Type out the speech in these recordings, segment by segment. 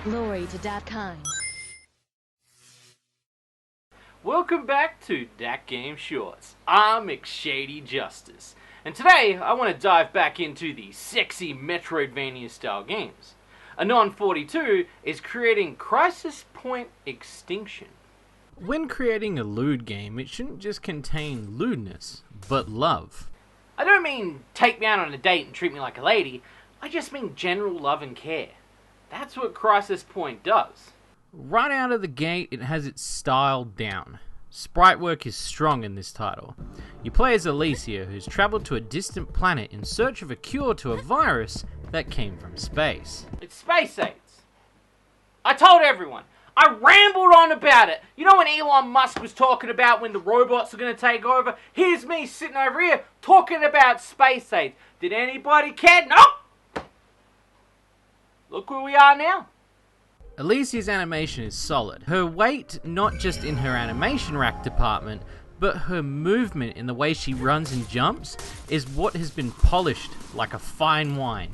Glory to that kind. Welcome back to Dat Game Shorts. I'm Shady Justice, and today I want to dive back into the sexy Metroidvania style games. Anon42 is creating Crisis Point Extinction. When creating a lewd game, it shouldn't just contain lewdness, but love. I don't mean take me out on a date and treat me like a lady, I just mean general love and care. That's what Crisis Point does. Right out of the gate, it has its style down. Sprite work is strong in this title. You play as Alicia, who's travelled to a distant planet in search of a cure to a virus that came from space. It's space AIDS. I told everyone. I rambled on about it. You know when Elon Musk was talking about when the robots are going to take over? Here's me sitting over here talking about space AIDS. Did anybody care? Nope! Look where we are now. Alicia's animation is solid. Her weight, not just in her animation rack department, but her movement in the way she runs and jumps, is what has been polished like a fine wine.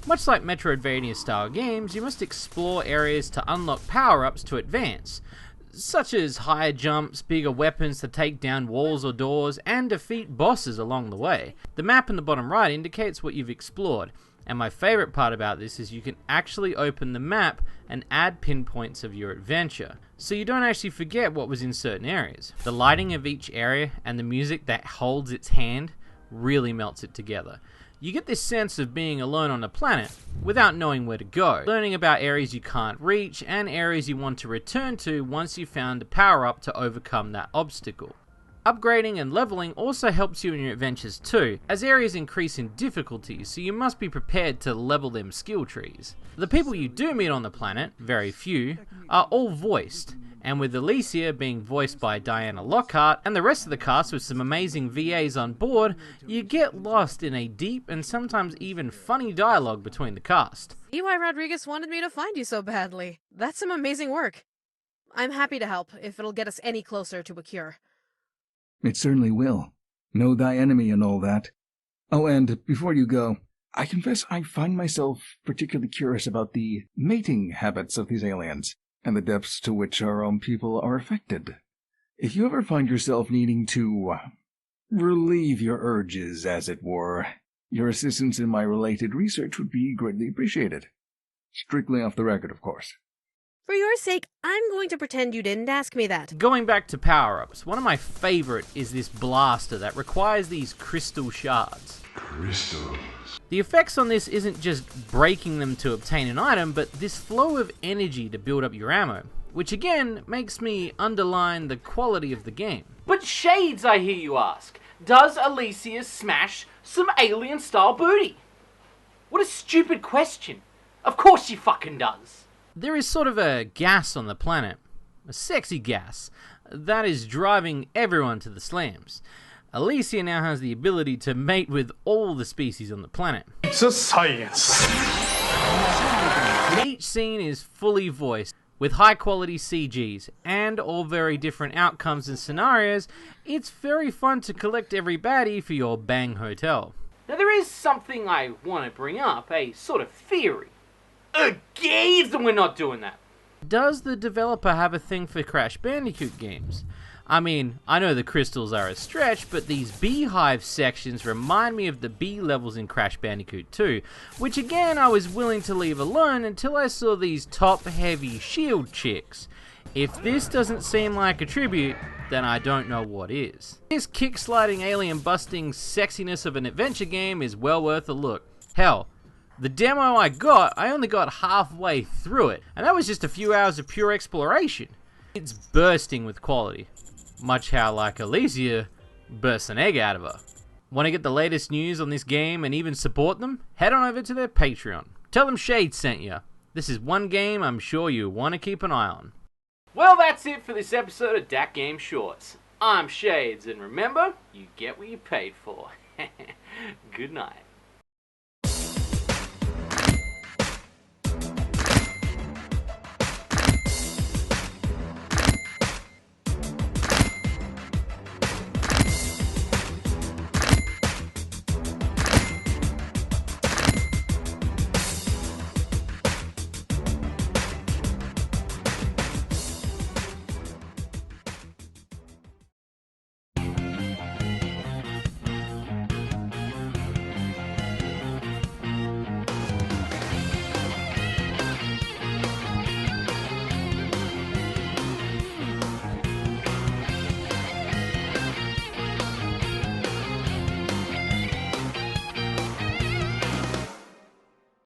Much like Metroidvania style games, you must explore areas to unlock power-ups to advance, such as higher jumps, bigger weapons to take down walls or doors, and defeat bosses along the way. The map in the bottom right indicates what you've explored, and my favourite part about this is you can actually open the map and add pinpoints of your adventure, so you don't actually forget what was in certain areas. The lighting of each area and the music that holds its hand really melts it together. You get this sense of being alone on the planet without knowing where to go, learning about areas you can't reach and areas you want to return to once you've found a power-up to overcome that obstacle. Upgrading and leveling also helps you in your adventures too, as areas increase in difficulty, so you must be prepared to level them skill trees. The people you do meet on the planet, very few, are all voiced, and with Alicia being voiced by Diana Lockhart and the rest of the cast with some amazing VAs on board, you get lost in a deep and sometimes even funny dialogue between the cast. Eli Rodriguez wanted me to find you so badly. That's some amazing work. I'm happy to help if it'll get us any closer to a cure. It certainly will. Know thy enemy and all that. Oh, and before you go, I confess I find myself particularly curious about the mating habits of these aliens, and the depths to which our own people are affected. If you ever find yourself needing to relieve your urges, as it were, your assistance in my related research would be greatly appreciated. Strictly off the record, of course. For your sake, I'm going to pretend you didn't ask me that. Going back to power-ups, one of my favourite is this blaster that requires these crystal shards. Crystals. The effects on this isn't just breaking them to obtain an item, but this flow of energy to build up your ammo, which again makes me underline the quality of the game. But Shades, I hear you ask, does Alicia smash some alien-style booty? What a stupid question. Of course she fucking does. There is sort of a gas on the planet, a sexy gas, that is driving everyone to the slams. Alicia now has the ability to mate with all the species on the planet. It's a science. Each scene is fully voiced, with high quality CGs, and all very different outcomes and scenarios. It's very fun to collect every baddie for your bang hotel. Now there is something I want to bring up, a sort of theory. Again, we're not doing that. Does the developer have a thing for Crash Bandicoot games? I mean, I know the crystals are a stretch, but these beehive sections remind me of the bee levels in Crash Bandicoot 2, which again I was willing to leave alone until I saw these top-heavy shield chicks. If this doesn't seem like a tribute, then I don't know what is. This kick-sliding alien-busting sexiness of an adventure game is well worth a look. Hell, the demo I only got halfway through it, and that was just a few hours of pure exploration. It's bursting with quality, much how like Alicia bursts an egg out of her. Want to get the latest news on this game and even support them? Head on over to their Patreon. Tell them Shade sent you. This is one game I'm sure you want to keep an eye on. Well, that's it for this episode of Dat Game Shorts. I'm Shades, and remember, you get what you paid for. Good night.